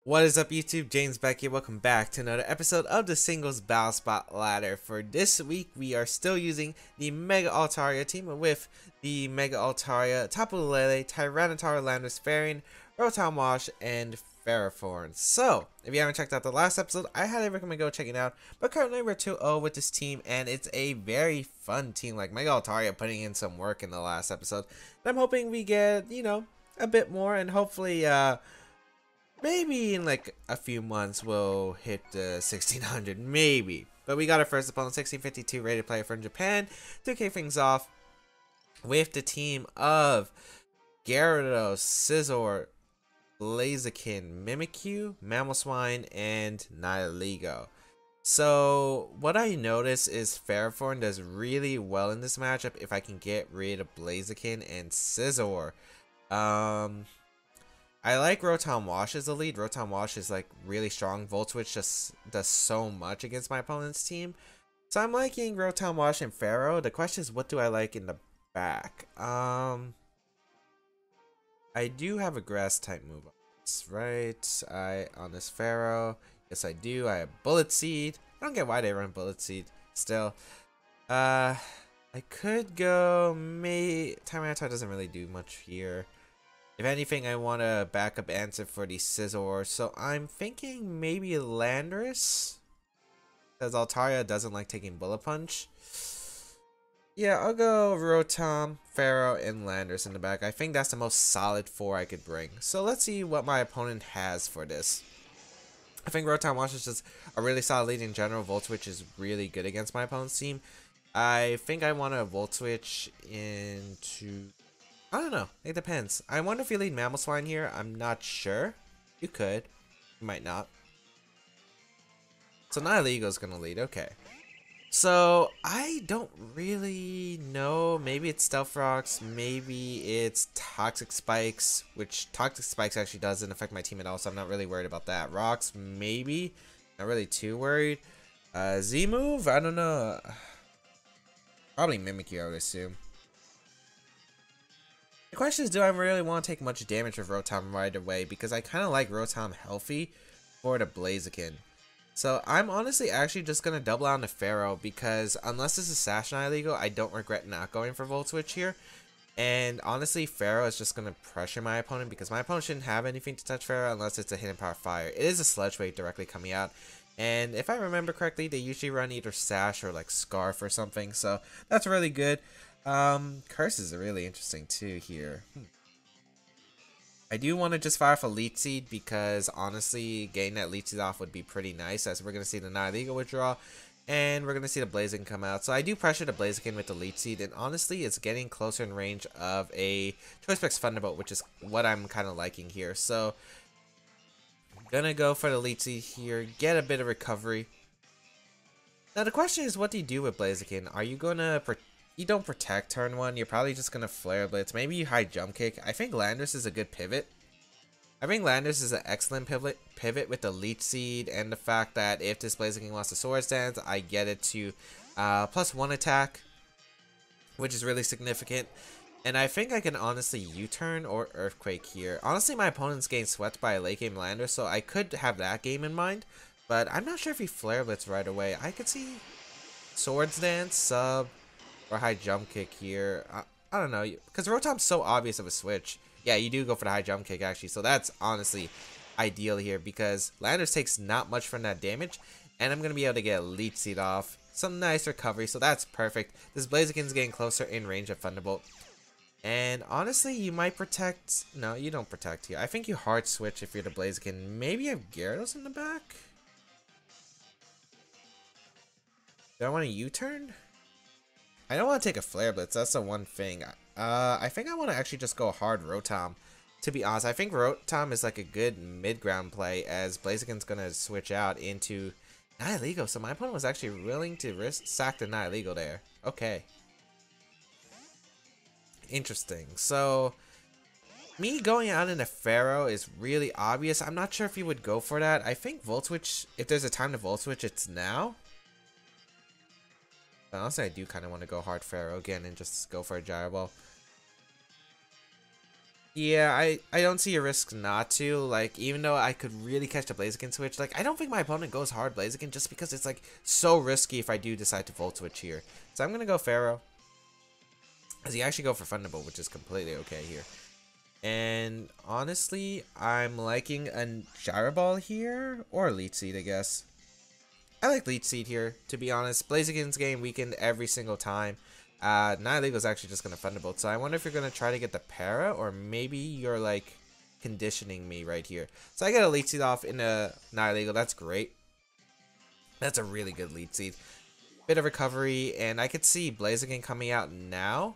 What is up, YouTube? James Baek here. Welcome back to another episode of the Singles Battle Spot Ladder. For this week, we are still using the Mega Altaria team with the Mega Altaria, Tapu Lele, Tyranitar, Landorus, Fairing, Rotom Wash, and Ferrothorn. So, if you haven't checked out the last episode, I highly recommend go checking it out. But currently, we're 2-0 with this team, and it's a very fun team. Like, Mega Altaria putting in some work in the last episode. And I'm hoping we get, a bit more, and hopefully, maybe in like a few months we'll hit the 1600, maybe. But we got our first opponent, 1652 rated player from Japan, to kick things off with the team of Gyarados, Scizor, Blaziken, Mimikyu, Mamoswine, and Nihilego. So what I notice is Ferrothorn does really well in this matchup if I can get rid of Blaziken and Scizor. I like Rotom Wash as a lead. Rotom Wash is like really strong. Volt Switch just does so much against my opponent's team. So I'm liking Rotom Wash and Pharaoh. The question is, what do I like in the back? I do have a grass type move. That's right. On this Pharaoh. Yes, I do. I have Bullet Seed. I don't get why they run Bullet Seed still. I could go Tyranitar doesn't really do much here. If anything, I want a backup answer for the Scizor, so I'm thinking maybe Landorus, because Altaria doesn't like taking Bullet Punch. Yeah, I'll go Rotom, Pharaoh, and Landorus in the back. I think that's the most solid four I could bring. So let's see what my opponent has for this. I think Rotom Wash is just a really solid lead in general. Volt Switch is really good against my opponent's team. I think I want to Volt Switch into... I don't know. It depends. I wonder if you lead Mamoswine here. I'm not sure. You could. You might not. So Nihilego's gonna lead. Okay. So I don't really know. Maybe it's Stealth Rocks. Maybe it's Toxic Spikes. Which Toxic Spikes actually doesn't affect my team at all. So I'm not really worried about that. Rocks, maybe. Not really too worried. Z move? I don't know. Probably Mimikyu, I would assume. The question is, do I really want to take much damage with Rotom right away? Because I kind of like Rotom healthy for the Blaziken. So I'm honestly actually just going to double out on the Pharaoh, because unless this is Sash Nihilego, I don't regret not going for Volt Switch here. And honestly, Pharaoh is just going to pressure my opponent, because my opponent shouldn't have anything to touch Pharaoh unless it's a Hidden Power Fire. It is a Sludge Wave directly coming out. And if I remember correctly, they usually run either Sash or like Scarf or something. So that's really good. Curses are really interesting too here. I do want to just fire for Leech Seed, because honestly, getting that Leech Seed off would be pretty nice, as we're going to see the Nihilego withdraw, and we're going to see the Blaziken come out. So I do pressure the Blaziken with the Leech Seed, and honestly, it's getting closer in range of a Choice Specs Thunderbolt, which is what I'm kind of liking here. So I'm going to go for the Leech Seed here, get a bit of recovery. Now the question is, what do you do with Blaziken? Are you going to You don't protect turn one, you're probably just going to Flare Blitz. Maybe you high jump kick. I think Landorus is a good pivot. I think Landorus is an excellent pivot with the Leech Seed, and the fact that if this Blaziken lost to Swords Dance, I get it to +1 attack, which is really significant. And I think I can honestly U-turn or Earthquake here. Honestly, my opponent's getting swept by a late game Landorus, so I could have that game in mind. But I'm not sure if he Flare Blitz right away. I could see Swords Dance, sub, or high jump kick here. I don't know, because Rotom's so obvious of a switch. Yeah, you do go for the high jump kick actually, so that's honestly ideal here, because Landorus takes not much from that damage, and I'm going to be able to get a Leech Seed off. Some nice recovery, so that's perfect. This Blaziken's getting closer in range of Thunderbolt. And honestly, you might protect... No, you don't protect here. I think you hard switch if you're the Blaziken. Maybe you have Gyarados in the back? Do I want to U-turn? I don't want to take a Flare Blitz, that's the one thing. I think I want to actually just go hard Rotom. To be honest, I think Rotom is like a good mid-ground play, as Blaziken's going to switch out into Nihilego. So my opponent was actually willing to sack the Nihilego there. Okay. Interesting. So, me going out in a Pharaoh is really obvious. I'm not sure if you would go for that. I think Volt Switch, if there's a time to Volt Switch, it's now. But honestly, I do kind of want to go hard Pharaoh again and just go for a Gyro Ball. Yeah, I don't see a risk not to. Like, even though I could really catch the Blaziken switch, like, I don't think my opponent goes hard Blaziken just because it's, like, so risky if I do decide to Volt Switch here. So I'm going to go Pharaoh. As he actually go for Thunderbolt, which is completely okay here. And honestly, I'm liking a Gyro Ball here, or a Leech Seed, I guess. I like Leech Seed here, to be honest. Blaziken's getting weakened every single time. Nihilego is actually just going to Thunderbolt. So I wonder if you're going to try to get the Para, or maybe you're, like, conditioning me right here. So I get a Leech Seed off in a Nihilego. That's great. That's a really good Leech Seed. Bit of recovery, and I could see Blaziken coming out now.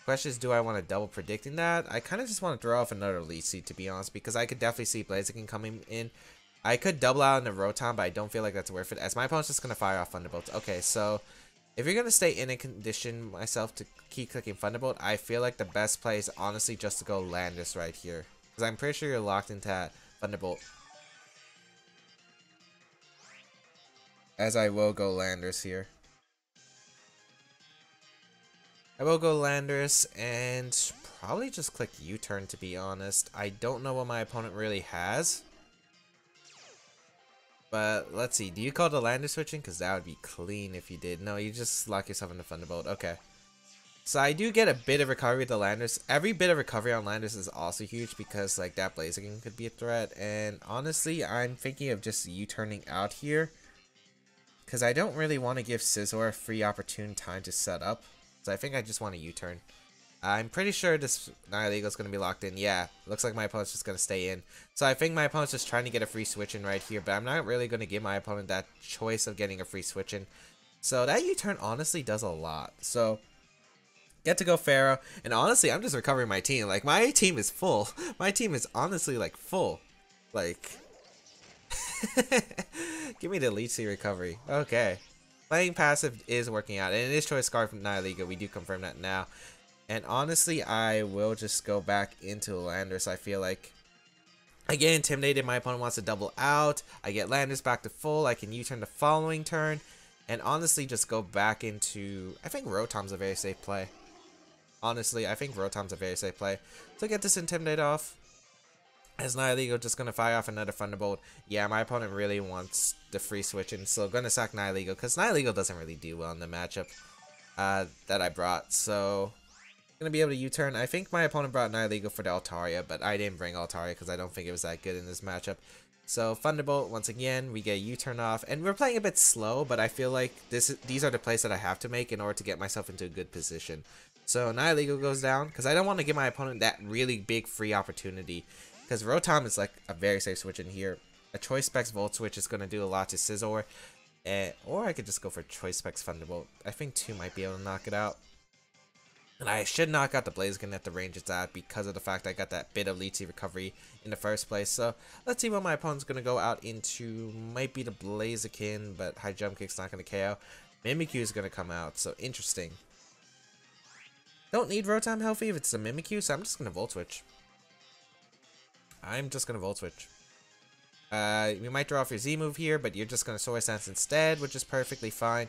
Question is, do I want to double predicting that? I kind of just want to throw off another Leech Seed, to be honest, because I could definitely see Blaziken coming in. I could double out in the Rotom, but I don't feel like that's worth it, as my opponent's just going to fire off Thunderbolts. Okay, so if you're going to stay in and condition myself to keep clicking Thunderbolt, I feel like the best play is honestly just to go Landorus right here, because I'm pretty sure you're locked into that Thunderbolt. As I will go Landorus here. I will go Landorus and probably just click U-turn, to be honest. I don't know what my opponent really has. But let's see. Do you call the Landorus switching? Because that would be clean if you did. No, you just lock yourself into Thunderbolt. Okay. So I do get a bit of recovery with the Landorus. Every bit of recovery on Landorus is also huge because like that Blaziken could be a threat. And honestly, I'm thinking of just U-turning out here. Because I don't really want to give Scizor a free opportune time to set up. So I think I just want a U-turn. I'm pretty sure this Nihilego is going to be locked in. Yeah, looks like my opponent's just going to stay in. So I think my opponent's just trying to get a free switch in right here. But I'm not really going to give my opponent that choice of getting a free switch in. So that U-turn honestly does a lot. So get to go Pharaoh. And honestly, I'm just recovering my team. Like, my team is full. My team is honestly, like, full. Like, give me the Leech Seed recovery. Okay. Playing passive is working out, and it is Choice Scarf from Nihilego. We do confirm that now. And honestly, I will just go back into Landorus. I feel like I get intimidated. My opponent wants to double out. I get Landorus back to full. I can U-turn the following turn. And honestly, just go back into... I think Rotom's a very safe play. Honestly, I think Rotom's a very safe play. So get this Intimidate off. As Nihilego just going to fire off another Thunderbolt. Yeah, my opponent really wants the free switch, and so going to sack Nihilego, because Nihilego doesn't really do well in the matchup that I brought. So, going to be able to U-turn. I think my opponent brought Nihilego for the Altaria, but I didn't bring Altaria because I don't think it was that good in this matchup. So, Thunderbolt, once again, we get U-turn off, and we're playing a bit slow, but I feel like these are the plays that I have to make in order to get myself into a good position. So, Nihilego goes down, because I don't want to give my opponent that really big free opportunity. Because Rotom is like a very safe switch in here. A Choice Specs Volt Switch is going to do a lot to Scizor. Or I could just go for Choice Specs Thunderbolt. I think 2 might be able to knock it out. And I should knock out the Blaziken at the range it's at because of the fact I got that bit of Leech Seed recovery in the first place. So let's see what my opponent's going to go out into. Might be the Blaziken, but High Jump Kick's not going to KO. Mimikyu is going to come out, so interesting. Don't need Rotom healthy if it's a Mimikyu, so I'm just going to Volt Switch. I'm just going to Volt Switch. You might draw off your Z move here, but you're just going to Solar Sense instead, which is perfectly fine.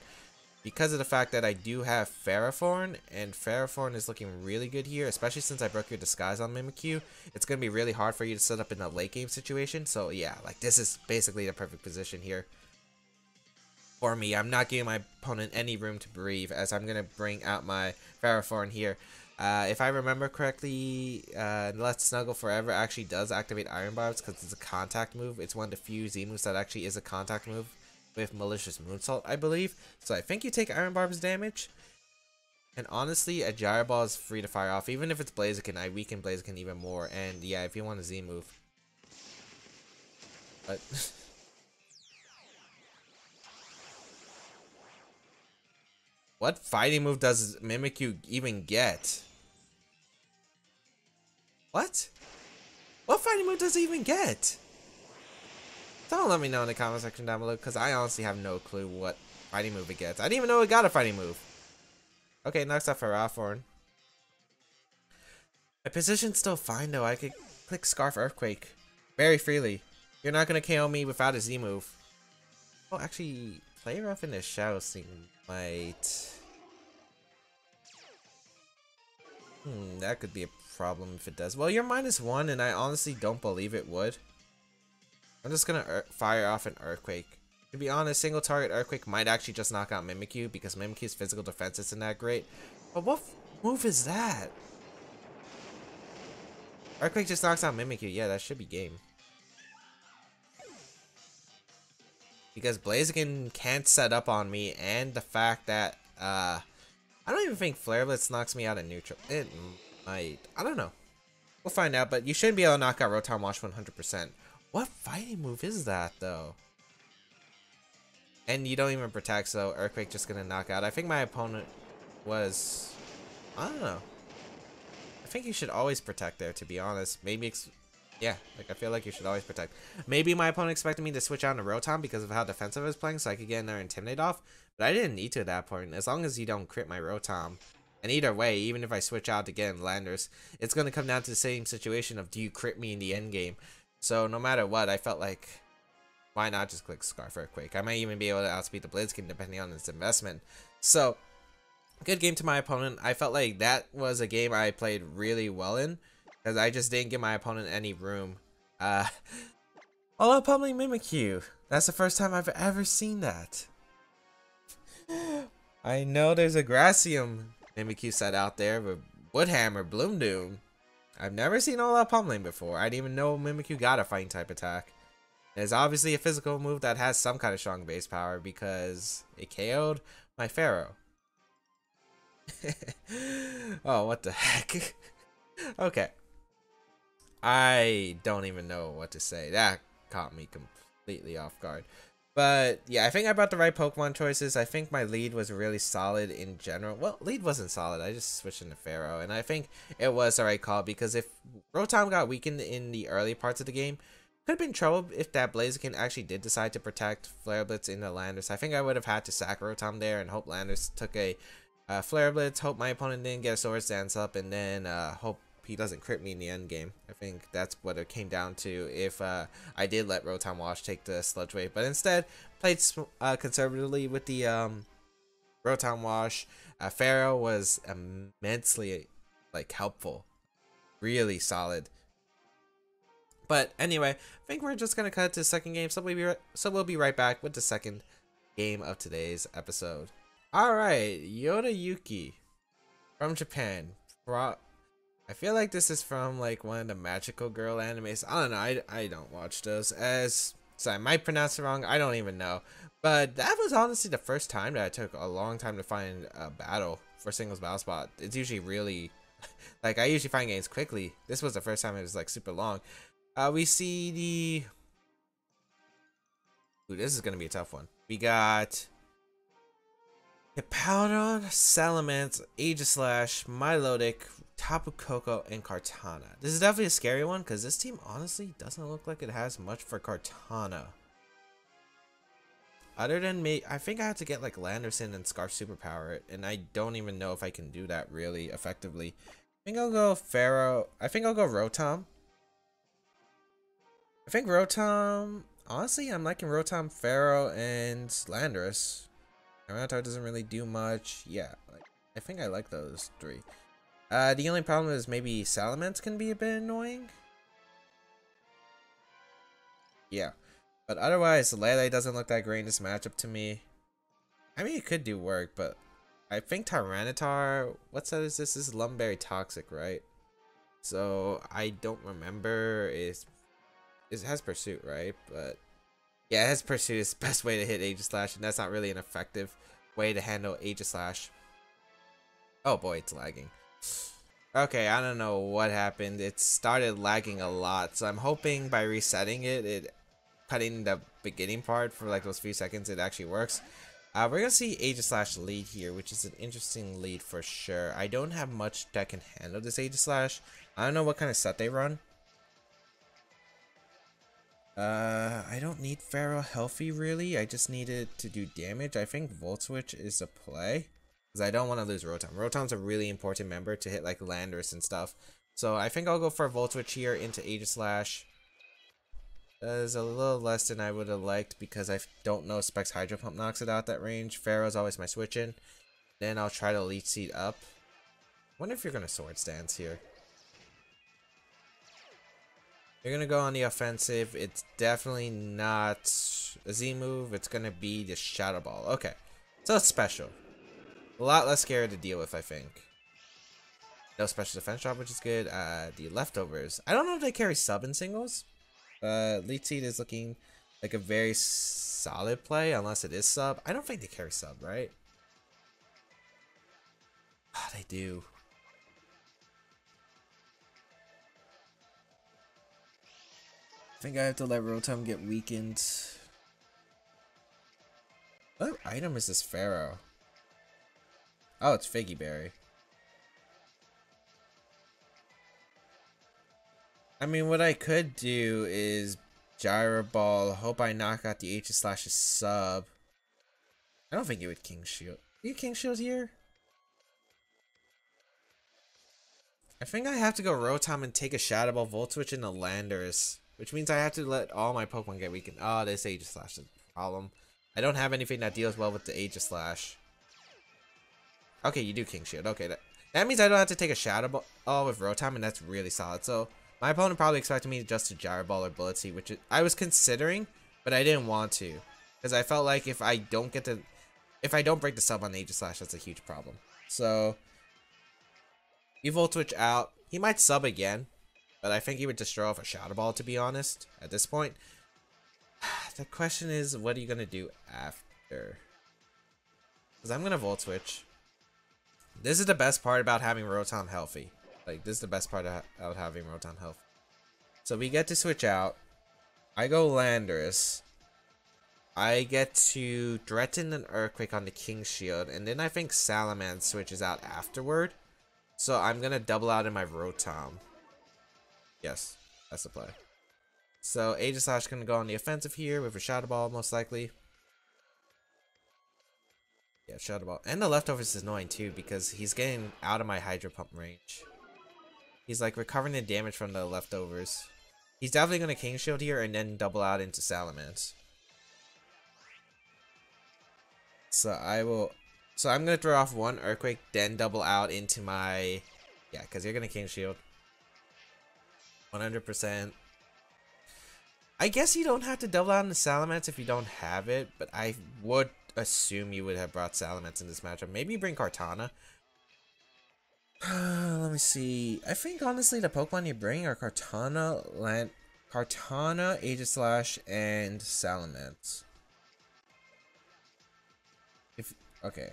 Because of the fact that I do have Ferrothorn, and Ferrothorn is looking really good here, especially since I broke your Disguise on Mimikyu, it's going to be really hard for you to set up in a late game situation. So yeah, like this is basically the perfect position here for me. I'm not giving my opponent any room to breathe, as I'm going to bring out my Ferrothorn here. If I remember correctly, Let's Snuggle Forever actually does activate Iron Barbs because it's a contact move. It's one of the few Z moves that actually is a contact move with Malicious Moonsault, I believe. So I think you take Iron Barbs damage. And honestly, a Gyro Ball is free to fire off. Even if it's Blaziken, I weaken Blaziken even more. And yeah, if you want a Z move. But... what fighting move does Mimikyu even get? What? What fighting move does he even get? Don't let me know in the comment section down below, because I honestly have no clue what fighting move it gets. I didn't even know it got a fighting move. Okay, next up for Ferrothorn. My position's still fine though. I could click Scarf Earthquake very freely. You're not going to KO me without a Z move. Oh, actually, play rough in the Shadow Sting might... that could be a problem if it does. Well, you're -1, and I honestly don't believe it would. I'm just gonna fire off an Earthquake. To be honest, single target Earthquake might actually just knock out Mimikyu because Mimikyu's physical defense isn't that great. But what move is that? Earthquake just knocks out Mimikyu. Yeah, that should be game. Because Blaziken can't set up on me, and the fact that I don't even think Flare Blitz knocks me out of neutral. It might. I don't know. We'll find out, but you shouldn't be able to knock out Rotom Wash 100%. What fighting move is that, though? And you don't even protect, so Earthquake just gonna knock out. I think my opponent was... I don't know. I think you should always protect there, to be honest. Maybe... yeah, like I feel like you should always protect. Maybe my opponent expected me to switch out to Rotom because of how defensive I was playing, so I could get in there and Intimidate off. But I didn't need to at that point. As long as you don't crit my Rotom. And either way, even if I switch out to get in Landers, it's going to come down to the same situation of do you crit me in the end game. So no matter what, I felt like, why not just click Scarf Earthquake? I might even be able to outspeed the Blaziken depending on its investment. So, good game to my opponent. I felt like that was a game I played really well in, because I just didn't give my opponent any room. All out Pummeling Mimikyu. That's the first time I've ever seen that. I know there's a Gracium Mimikyu set out there, but Woodhammer, Bloom Doom. I've never seen all out Pummeling before. I didn't even know Mimikyu got a fighting type attack. It's obviously a physical move that has some kind of strong base power because it KO'd my Pharaoh. Oh, what the heck? Okay. I don't even know what to say. That caught me completely off guard. But yeah, I think I brought the right Pokemon choices. I think my lead was really solid in general. Well, lead wasn't solid. I just switched into Pharaoh. And I think it was the right call because if Rotom got weakened in the early parts of the game, could have been trouble if that Blaziken actually did decide to protect Flare Blitz into Landers. I think I would have had to sack Rotom there and hope Landers took a Flare Blitz, hope my opponent didn't get a Swords Dance up, and then hope he doesn't crit me in the end game. I think that's what it came down to if I did let Rotom Wash take the Sludge Wave, but instead played conservatively with the Rotom Wash. Pharaoh was immensely helpful, really solid. But anyway, I think we're just gonna cut to the second game, so we'll be right back with the second game of today's episode. All right, Yoda Yuki from Japan. I feel like this is from one of the Magical Girl animes. I don't know. I don't watch those. So I might pronounce it wrong. I don't even know. But that was honestly the first time that I took a long time to find a battle for singles battle spot. It's usually really I usually find games quickly. This was the first time it was super long. We see the... Ooh, this is gonna be a tough one. We got Hippowdon, Salamence, Aegislash, Milotic, Tapu Koko, and Kartana. This is definitely a scary one because this team honestly doesn't look like it has much for Kartana. Other than me, I think I have to get Landerson and Scarf Superpower it, and I don't even know if I can do that really effectively. I think I'll go Pharaoh. I think I'll go Rotom. I think Rotom, honestly, I'm liking Rotom, Pharaoh, and Landorus. Tyranitar doesn't really do much. Yeah, I think I like those three. The only problem is maybe Salamence can be a bit annoying. Yeah, but otherwise, Lele doesn't look that great in this matchup to me. I mean, it could do work, but I think Tyranitar, what set is this? This is Lumberry Toxic, right? So, I don't remember. It has Pursuit, right? But yeah, it has Pursuit. It's the best way to hit Aegislash, and that's not really an effective way to handle Aegislash. Oh boy, it's lagging. Okay, I don't know what happened. It started lagging a lot, so I'm hoping by resetting it cutting the beginning part for those few seconds, it actually works. We're gonna see Aegislash lead here, which is an interesting lead for sure. I don't have much that can handle this Aegislash. I don't know what kind of set they run. I don't need Pharaoh healthy really. I just need it to do damage. I think Volt Switch is a play because I don't want to lose Rotom. Rotom's a really important member to hit Landorus and stuff. So I think I'll go for a Volt Switch here into Aegislash. Does a little less than I would have liked because I don't know if Specs Hydro Pump knocks it out that range. Pharaoh's always my switch in. Then I'll try to Leech Seed up. Wonder if you're gonna Swords Dance here. You're gonna go on the offensive. It's definitely not a Z move. It's gonna be the Shadow Ball. Okay. So it's special. A lot less scary to deal with, I think. No special defense drop, which is good. The leftovers. I don't know if they carry sub in singles. Leech Seed is looking like a very solid play, unless it is sub. I don't think they carry sub, right? Ah, they do. I think I have to let Rotom get weakened. What item is this Pharaoh? Oh, it's Figgy Berry. I mean, what I could do is Gyro Ball, hope I knock out the H/'s sub. I don't think you would King Shield. You King Shield here? I think I have to go Rotom and take a Shadow Ball, Volt Switch into Landers, which means I have to let all my Pokemon get weakened. Oh, this Aegis Slash is a problem. I don't have anything that deals well with the Aegis Slash. Okay, you do King Shield. Okay, that means I don't have to take a Shadow Ball with Rotom, and that's really solid. So my opponent probably expected me just to Gyro Ball or Bullet Seed, which I was considering, but I didn't want to, because I felt like if I don't break the sub on Aegis Slash, that's a huge problem. So you Volt Switch out. He might sub again, but I think he would just throw off a Shadow Ball, to be honest, at this point. The question is, what are you going to do after? Because I'm going to Volt Switch. This is the best part about having Rotom healthy. Like, this is the best part about having Rotom healthy. So we get to switch out. I go Landorus. I get to threaten an Earthquake on the King Shield, and then I think Salamence switches out afterward. So I'm going to double out in my Rotom. Yes, that's the play. So Aegis Slash going to go on the offensive here with a Shadow Ball, most likely. Yeah, Shadow Ball. And the leftovers is annoying too, because he's getting out of my Hydro Pump range. He's like recovering the damage from the leftovers. He's definitely going to King Shield here and then double out into Salamence. So I'm going to throw off one Earthquake, then double out into my... Yeah, because you're going to King Shield. 100%. I guess you don't have to double out into Salamence if you don't have it, but I would assume you would have brought Salamence in this matchup. Maybe you bring Kartana. Let me see. I think honestly the Pokemon you bring are Kartana, Aegis Slash, and Salamence. Okay.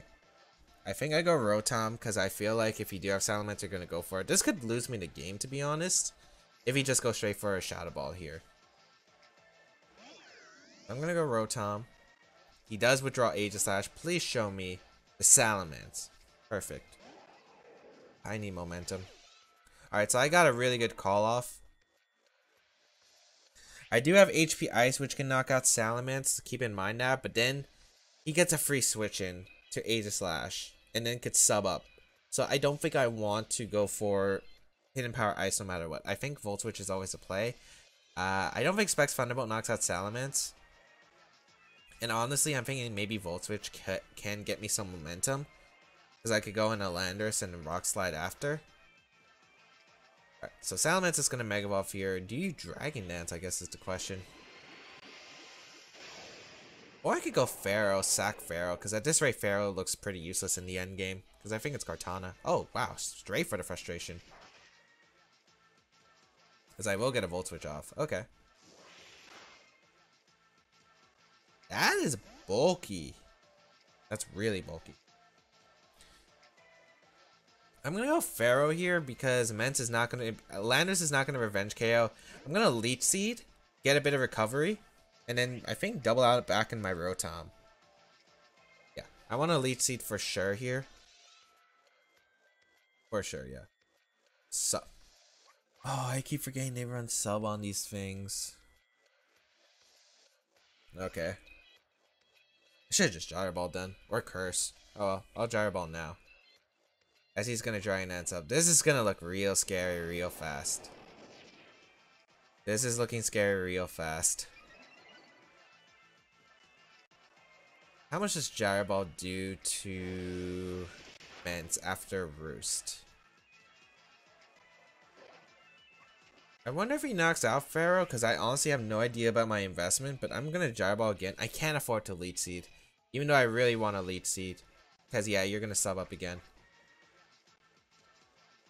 I think I go Rotom because I feel like if you do have Salamence, you're gonna go for it. This could lose me the game, to be honest, if he just goes straight for a Shadow Ball here. I'm gonna go Rotom. He does withdraw Aegis Slash. Please show me the Salamence. Perfect. I need momentum. Alright, so I got a really good call off. I do have HP Ice, which can knock out Salamence. Keep in mind that. But then he gets a free switch in to Aegis Slash. And then could sub up. So I don't think I want to go for Hidden Power Ice no matter what. I think Volt Switch is always a play. I don't think Specs Thunderbolt knocks out Salamence. And honestly, I'm thinking maybe Volt Switch can get me some momentum. Because I could go into Landorus and Rock Slide after. Alright, so Salamence is going to Mega Evolve here. Do you Dragon Dance, I guess is the question. Or I could go Pharaoh, sack Pharaoh. Because at this rate, Pharaoh looks pretty useless in the end game. Because I think it's Kartana. Oh, wow. Straight for the frustration. Because I will get a Volt Switch off. Okay. That is bulky. That's really bulky. I'm gonna go Pharaoh here because Landorus is not gonna Revenge KO. I'm gonna Leech Seed, get a bit of recovery, and then I think double out back in my Rotom. Yeah, I want to Leech Seed for sure here. For sure, yeah. So, oh, I keep forgetting they run sub on these things. Okay. I should have just Gyro Ball then. Or Curse. Oh well, I'll Gyro Ball now. As he's gonna Dragon Dance up. This is gonna look real scary real fast. This is looking scary real fast. How much does Gyro Ball do to Mence after Roost? I wonder if he knocks out Pharaoh, because I honestly have no idea about my investment, but I'm going to Gyro Ball again. I can't afford to Leech Seed, even though I really want to Leech Seed. Because, yeah, you're going to sub up again.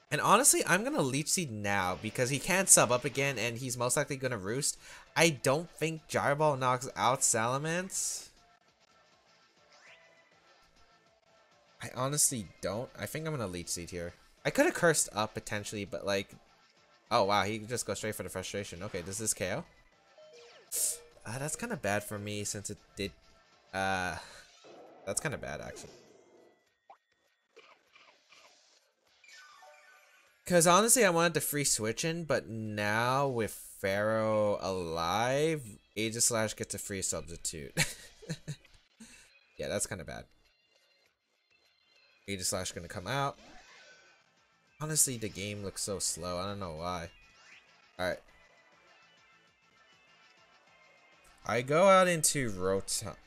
And honestly, I'm going to Leech Seed now, because he can't sub up again, and he's most likely going to Roost. I don't think Gyro Ball knocks out Salamence. I honestly don't. I think I'm going to Leech Seed here. I could have Cursed up, potentially, but, like... Oh, wow, he just goes straight for the frustration. Okay, does this KO? That's kind of bad for me, since it did... That's kind of bad, actually. Because honestly, I wanted to free switch in, but now with Pharaoh alive, Aegislash gets a free substitute. Yeah, that's kind of bad. Aegislash gonna come out. Honestly, the game looks so slow. I don't know why. Alright. I go out into Rotom.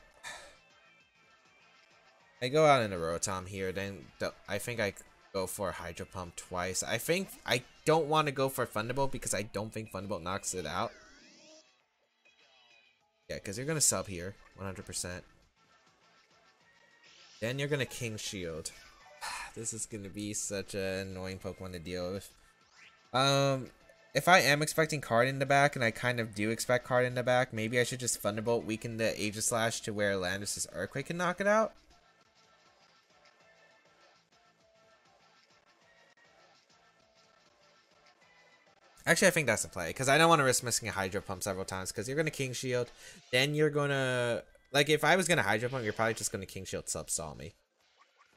I go out into Rotom here. Then I think I go for Hydro Pump twice. I think I don't want to go for Thunderbolt because I don't think Thunderbolt knocks it out. Yeah, because you're going to sub here. 100%. Then you're going to King Shield. This is going to be such an annoying Pokemon to deal with. If I am expecting card in the back, and I kind of do expect card in the back, maybe I should just Thunderbolt weaken the Aegislash to where Landis' Earthquake can knock it out. Actually, I think that's the play, because I don't want to risk missing a Hydro Pump several times, because you're going to King Shield, then you're going to... Like, if I was going to Hydro Pump, you're probably just going to King Shield sub-stall me.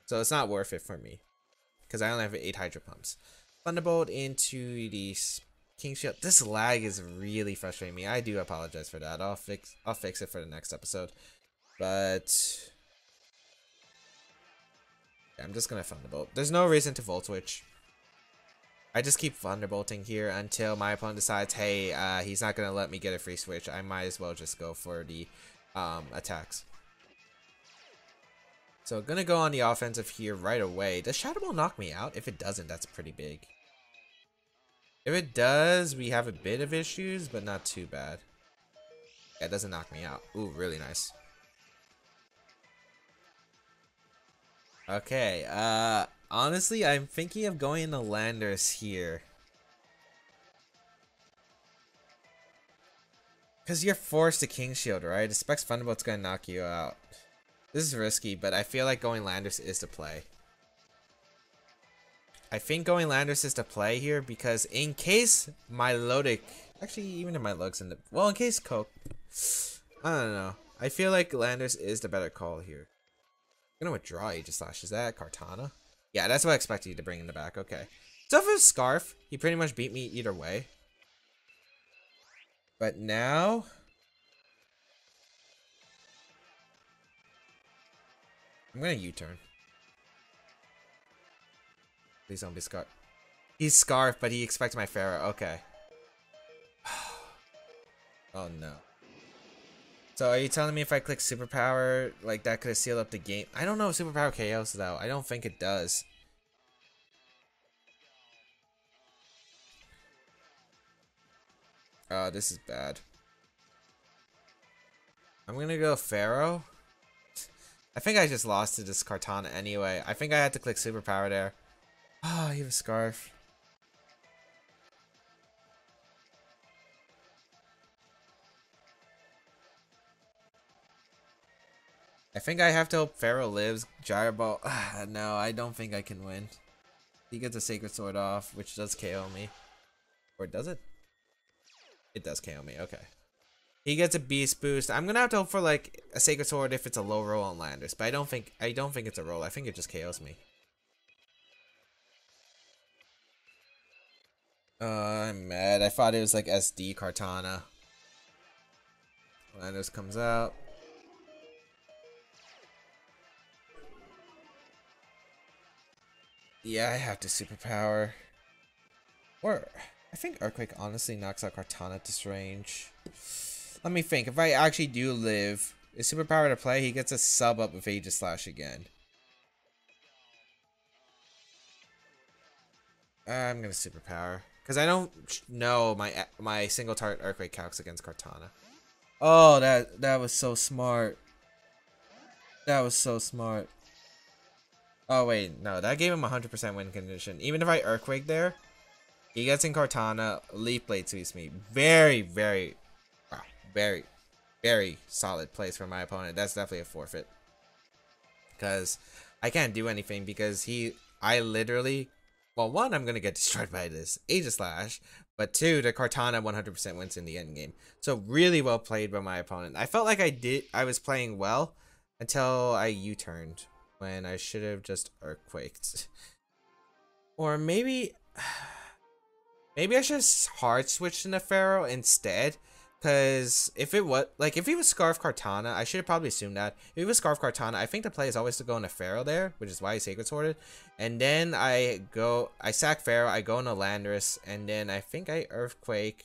So it's not worth it for me, because I only have 8 Hydro Pumps. Thunderbolt into the King Shield. This lag is really frustrating me. I do apologize for that. I'll fix it for the next episode. But... yeah, I'm just going to Thunderbolt. There's no reason to Volt Switch. I just keep Thunderbolting here until my opponent decides, hey, he's not going to let me get a free switch. I might as well just go for the attacks. So going to go on the offensive here right away. Does Shadow Ball knock me out? If it doesn't, that's pretty big. If it does, we have a bit of issues, but not too bad. Yeah, it doesn't knock me out. Ooh, really nice. Okay, honestly, I'm thinking of going into Landers here. Because you're forced to King Shield, right? Expects Thunderbolt's gonna knock you out. This is risky, but I feel like going Landers is the play. I think going Landers is the play here because in case Milotic... Actually, even if Milotic's in the... Well, in case Coke... I don't know. I feel like Landers is the better call here. I'm gonna withdraw Aegislash. Is that Kartana? Yeah, that's what I expected you to bring in the back. Okay. So for Scarf, he pretty much beat me either way. But now... I'm gonna U-turn. Please don't be Scarf. He's Scarf, but he expects my Pharaoh. Okay. Oh no. So are you telling me if I click Superpower, like that could have sealed up the game? I don't know if Superpower KOs though. I don't think it does. Oh, this is bad. I'm gonna go Pharaoh. I think I just lost to this Kartana anyway. I think I had to click Superpower there. Oh, you have a Scarf. I think I have to hope Pharaoh lives. Gyro Ball. No, I don't think I can win. He gets a Sacred Sword off, which does KO me. Or does it? It does KO me. Okay. He gets a Beast Boost. I'm gonna have to hope for like a Sacred Sword if it's a low roll on Landers, but I don't think it's a roll. I think it just KOs me. I'm mad. I thought it was like SD Kartana. Landers comes out. Yeah, I have to Superpower. Or, I think Earthquake honestly knocks out Kartana at this range. Let me think. If I actually do live, is Superpower to play? He gets a sub up with Aegislash again. I'm gonna Superpower. Because I don't know my single target Earthquake calcs against Kartana. Oh, that was so smart. That was so smart. Oh, wait. No, that gave him 100% win condition. Even if I Earthquake there, he gets in Kartana. Leaf Blade sweeps me. Very, very, wow, very, very solid plays for my opponent. That's definitely a forfeit. Because I can't do anything because I literally, well, one, I'm going to get destroyed by this Aegislash, but two, the Kartana 100% wins in the end game. So really well played by my opponent. I felt like I was playing well until I U-turned when I should have just Earthquaked. Or maybe I should have hard switched into Pharaoh instead. Because if it was, like, if he was Scarf Kartana, I should have probably assumed that. If he was Scarf Kartana, I think the play is always to go into Pharaoh there, which is why he Sacred Sworded. And then I sack Pharaoh, I go into Landorus, and then I think I Earthquake.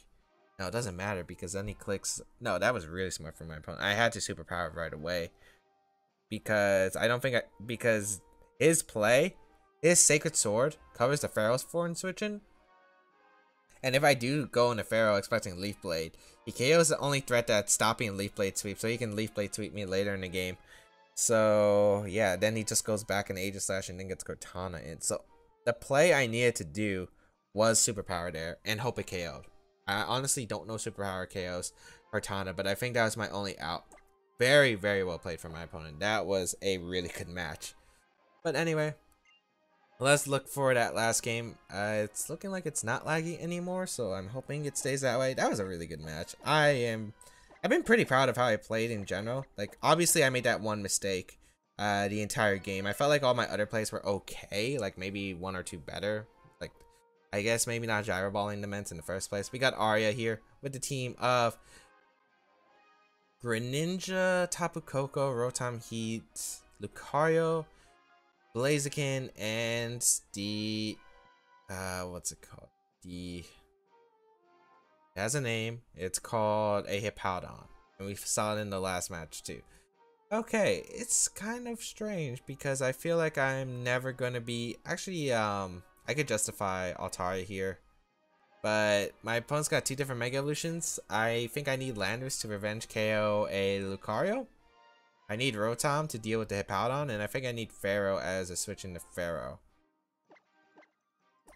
No, it doesn't matter because then he clicks. No, that was really smart from my opponent. I had to Superpower right away. Because I don't think because his play, his Sacred Sword covers the Pharaoh's foreign switching. And if I do go into Pharaoh expecting Leaf Blade, he KOs the only threat that's stopping Leaf Blade sweep, so he can Leaf Blade sweep me later in the game. So yeah, then he just goes back in Aegislash and then gets Cortana in. So the play I needed to do was Superpower there and hope it KO'd. I honestly don't know Superpower KOs Cortana, but I think that was my only out. Very, very well played from my opponent. That was a really good match. But anyway, let's look for that last game. It's looking like it's not laggy anymore, so I'm hoping it stays that way. That was a really good match. I've been pretty proud of how I played in general. Like, obviously I made that one mistake the entire game. I felt like all my other plays were okay, like maybe one or two better. Like, I guess maybe not gyro balling the Ments in the first place. We got Arya here with the team of Greninja, Tapu Koko, Rotom Heat, Lucario, Blaziken, and the what's it called? It has a name. It's called a Hippowdon, and we saw it in the last match too. Okay, it's kind of strange because I feel like I'm never gonna be actually. I could justify Altaria here, but my opponent's got two different Mega Evolutions. I think I need Landorus to revenge KO a Lucario. I need Rotom to deal with the Hippowdon, and I think I need Pharaoh as a switch into Pharaoh.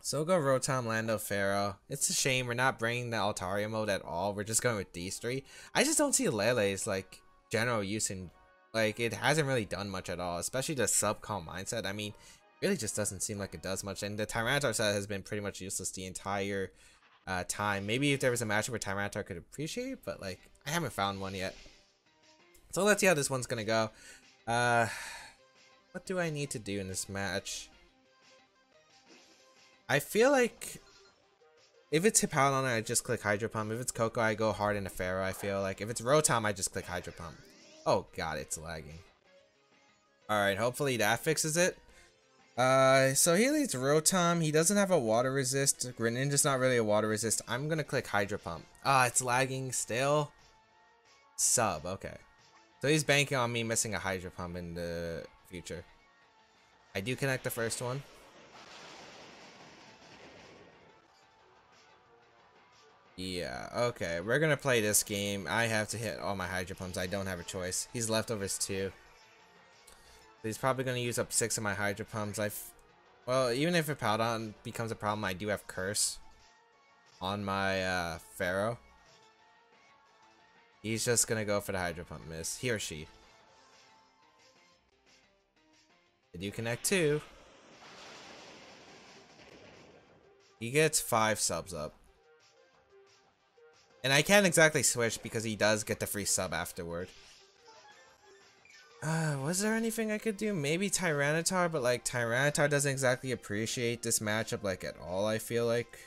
So we'll go Rotom, Lando, Pharaoh. It's a shame we're not bringing the Altaria mode at all. We're just going with these three. I just don't see Lele's like general use in, like, it hasn't really done much at all, especially the sub-calm mindset. I mean, it really just doesn't seem like it does much, and the Tyranitar set has been pretty much useless the entire time. Maybe if there was a matchup where Tyranitar could appreciate, but like I haven't found one yet. So let's see how this one's gonna go. What do I need to do in this match? I feel like if it's Hippowdon, I just click Hydro Pump. If it's Koko, I go hard into Pharaoh, I feel like. If it's Rotom, I just click Hydro Pump. Oh god, it's lagging. Alright, hopefully that fixes it. So he leads Rotom. He doesn't have a water resist. Greninja's not really a water resist. I'm gonna click Hydro Pump. It's lagging still. Sub, okay. So he's banking on me missing a Hydro Pump in the future. I do connect the first one. Yeah, okay. We're gonna play this game. I have to hit all my Hydro Pumps. I don't have a choice. He's leftovers too. He's probably gonna use up 6 of my Hydro Pumps. Well, even if Hippowdon becomes a problem, I do have Curse on my Pharaoh. He's just gonna go for the Hydro Pump miss. He or she. I do connect 2. He gets 5 subs up. And I can't exactly switch because he does get the free sub afterward. Was there anything I could do? Maybe Tyranitar, but like Tyranitar doesn't exactly appreciate this matchup like at all, I feel like.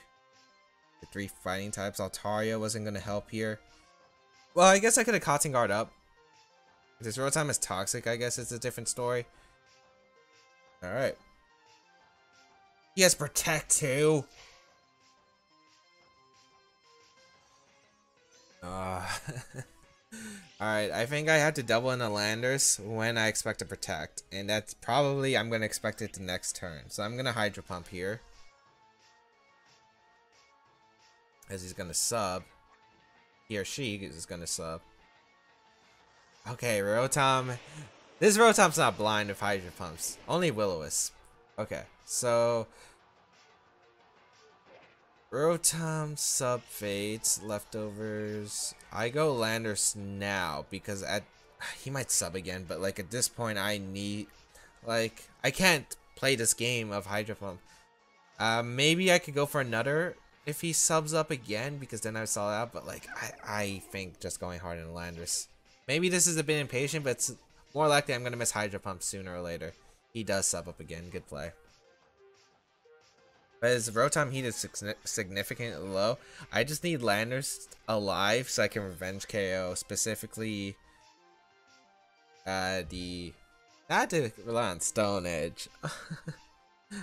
The 3 fighting types. Altaria wasn't gonna help here. Well, I guess I could have Cotton Guard up. If this Rotom is toxic, I guess it's a different story. Alright. He has Protect too. Alright, I think I have to double in a Landorus when I expect to Protect. And that's probably, I'm going to expect it the next turn. So I'm going to Hydro Pump here. as he's gonna sub. He or she is gonna sub. Okay, Rotom. This Rotom's not blind with Hydro Pumps. Only Will-O-Wisp. Okay, so Rotom sub fades, leftovers. I go Landers now because he might sub again, but like at this point I need, like, I can't play this game of Hydro Pump. Maybe I could go for another if he subs up again because then I saw that, but like I think just going hard in Landers. Maybe this is a bit impatient, but it's more likely I'm gonna miss Hydro Pump sooner or later. He does sub up again. Good play. But his Rotom heat is significantly low. I just need Landers alive so I can revenge KO. Specifically, not to rely on Stone Edge.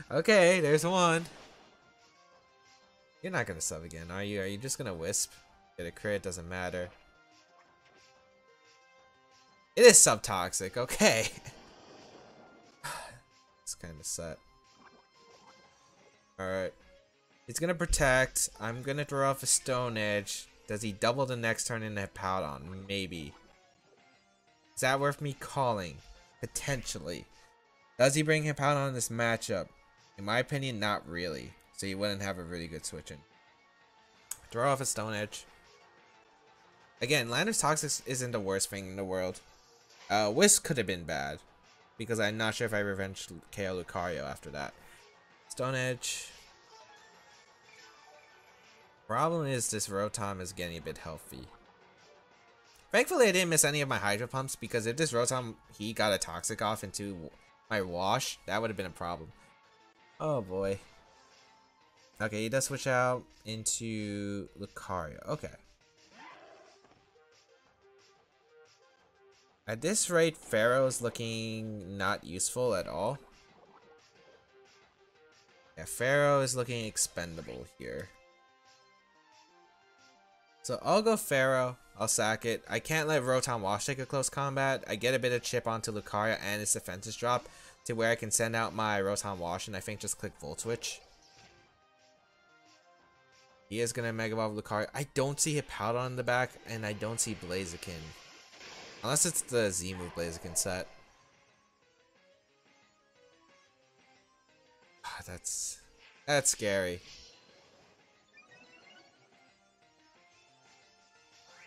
Okay, there's one. You're not gonna sub again, are you? Are you just gonna Wisp? Get a crit, doesn't matter. It is sub-toxic, okay. It's kind of set. Alright. He's gonna protect. I'm gonna throw off a Stone Edge. Does he double the next turn into Hippowdon? Maybe. Is that worth me calling? Potentially. Does he bring Hippowdon in this matchup? In my opinion, not really. So he wouldn't have a really good switching. Throw off a Stone Edge. Again, Landers Toxic isn't the worst thing in the world. Wisp could have been bad. Because I'm not sure if I revenge KO Lucario after that. Stone Edge. Problem is this Rotom is getting a bit healthy. Thankfully I didn't miss any of my Hydro Pumps because if this Rotom he got a Toxic off into my Wash, that would have been a problem. Oh boy. Okay, he does switch out into Lucario. Okay. At this rate, Pharaoh is looking not useful at all. Yeah, Pharaoh is looking expendable here. So I'll go Pharaoh. I'll sack it. I can't let Rotom Wash take a close combat. I get a bit of chip onto Lucario and its defenses drop to where I can send out my Rotom Wash and I think just click Volt Switch. He is going to Mega Evolve Lucario. I don't see Hippowdon in the back and I don't see Blaziken. Unless it's the Z-move Blaziken set. That's scary.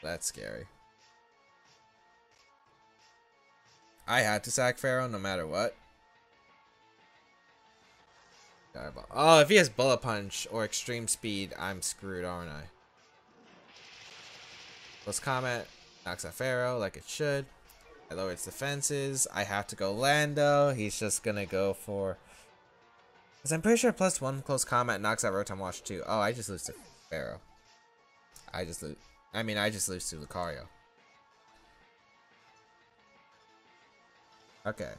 That's scary. I had to sack Pharaoh no matter what. Oh, if he has Bullet Punch or Extreme Speed, I'm screwed, aren't I? Close Combat knocks out Pharaoh like it should. I lower its defenses. I have to go Lando. He's just gonna go for... Because I'm pretty sure +1 close combat knocks out Rotom Wash too. Oh, I just lose to Pharaoh. I just lose to Lucario. Okay.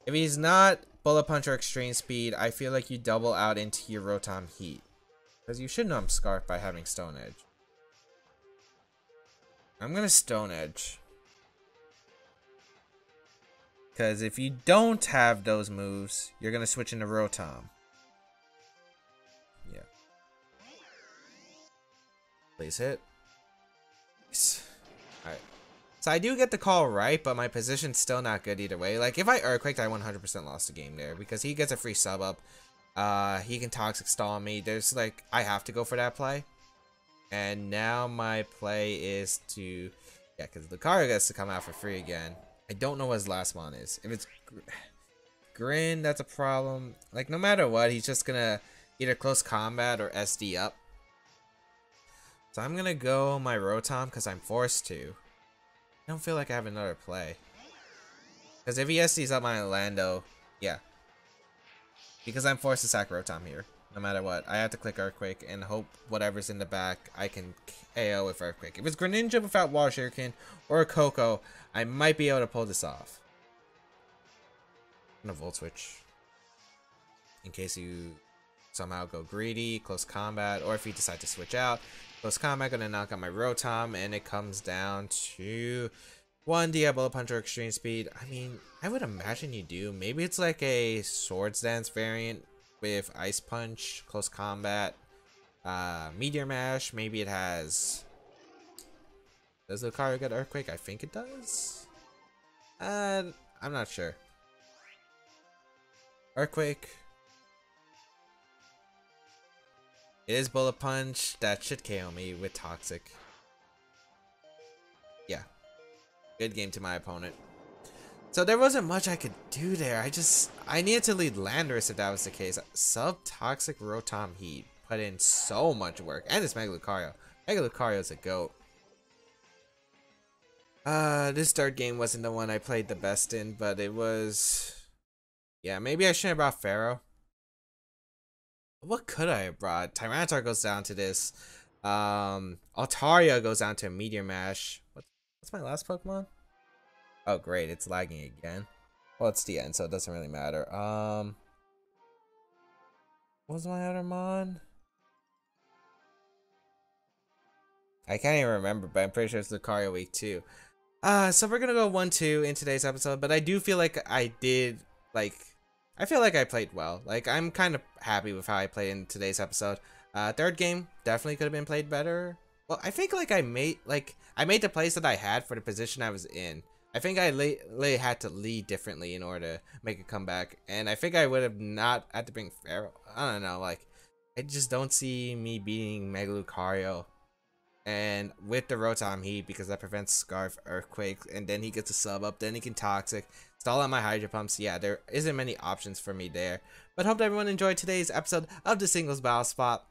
If he's not Bullet Punch or Extreme Speed, I feel like you double out into your Rotom Heat. Because you should know I'm Scarfed by having Stone Edge. I'm gonna Stone Edge. Because if you don't have those moves, you're going to switch into Rotom. Yeah. Please hit. Nice. Alright. So I do get the call right, but my position's still not good either way. Like, if I Earthquaked, I 100% lost the game there. Because he gets a free sub up. He can Toxic Stall me. There's, like, I have to go for that play. And now my play is to... Yeah, because Lucario gets to come out for free again. I don't know what his last one is. If it's Grin, that's a problem. Like, no matter what, he's just gonna either close combat or SD up. So I'm gonna go my Rotom because I'm forced to. I don't feel like I have another play. Because if he SDs up my Lando, yeah. Because I'm forced to sack Rotom here. No matter what. I have to click Earthquake and hope whatever's in the back I can KO with Earthquake. If it's Greninja without Water Shuriken or a Coco, I might be able to pull this off. I'm gonna Volt Switch. In case you somehow go greedy, close combat, or if you decide to switch out. Close combat, gonna knock out my Rotom, and it comes down to 1 Bullet Punch or Extreme Speed. I mean, I would imagine you do. Maybe it's like a Swords Dance variant with Ice Punch, close combat, Meteor Mash. Maybe it has. Does Lucario get Earthquake? I think it does. I'm not sure. Earthquake. It is Bullet Punch. That should KO me with Toxic. Yeah. Good game to my opponent. So there wasn't much I could do there. I needed to lead Landorus if that was the case. Sub-Toxic Rotom Heat put in so much work. And it's Mega Lucario. Mega Lucario is a GOAT. This third game wasn't the one I played the best in, but it was... Yeah, maybe I shouldn't have brought Pharaoh. What could I have brought? Tyranitar goes down to this. Altaria goes down to a Meteor Mash. What's my last Pokemon? Oh, great. It's lagging again. Well, it's the end, so it doesn't really matter. What was my other Mon? I can't even remember, but I'm pretty sure it's Lucario Week 2. So we're gonna go 1-2 in today's episode, but I do feel like I feel like I played well. Like, I'm kind of happy with how I played in today's episode. Third game definitely could have been played better. Well, I think like I made the plays that I had for the position I was in. I think I had to lead differently in order to make a comeback, and I think I would have not had to bring Pharaoh. I don't know, like, I just don't see me beating Mega Lucario, and with the Rotom Heat, because that prevents Scarf, Earthquake, and then he gets a sub up, then he can Toxic, stall out my Hydro Pumps. Yeah, there isn't many options for me there, but hope everyone enjoyed today's episode of the Singles Battle Spot.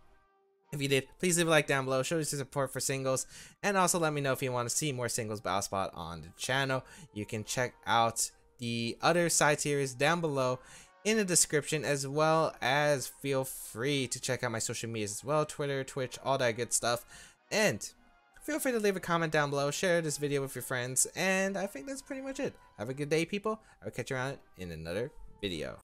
If you did, please leave a like down below, show your support for singles, and also let me know if you want to see more Singles Battle Spot on the channel. You can check out the other side series down below in the description, as well as feel free to check out my social medias as well, Twitter, Twitch, all that good stuff. And feel free to leave a comment down below, share this video with your friends, and I think that's pretty much it. Have a good day, people. I'll catch you around in another video.